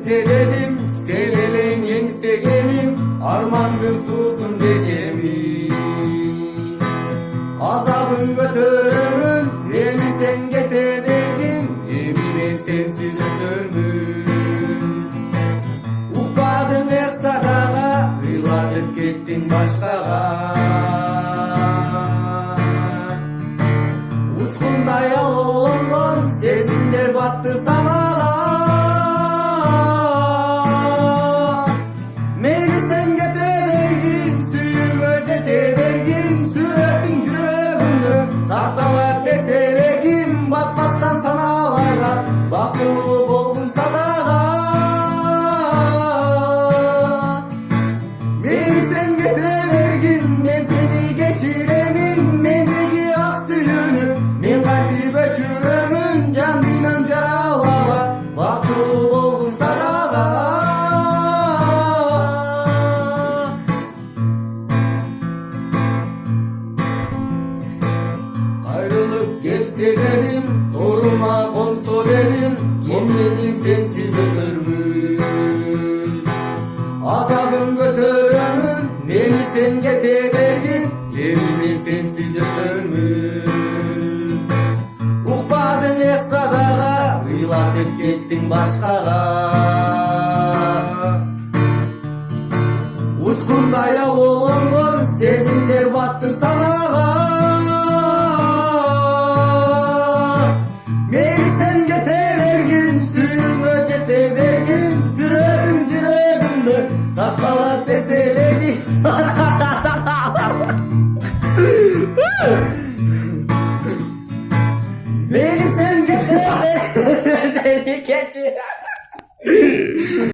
gelse dedim, senelen yengse gelim, armandın susun gecemi. Azabın götürümün, beni sen getirdin, eminim sensiz ömrümün. Ukadın ek sadaka, yıladıp gittin başkaga. Uçkunda yalondan, sezinler battı sana. Meyli sen getirgin, suyun öcete vergin, süretin yüreğini saklar deselegin, batmazsan sanalarga, bakılıp oldun sadaka. Meyli sen getirgin, ben seni geçiremin, mendeki ak suyunu, men kalbi böçürümün, can dinan caralava, bakılıp oldun sadaka. Ayrılık gelse dedim, toruma konso dedim, kimledim sensiz ömrümün. Azabın götürümün, beni sen getirirdin, eminim sensiz ömrümün. Ukbadın ek sadaka, yılatıp gittin başkaga. Uçkunda yalongun, sezinler battı sanaga. Meyli sen getirgin, suyun öcete vergin, süretin yüreğimde sakala deseledin. Meyli sen getirgin, seni geçir.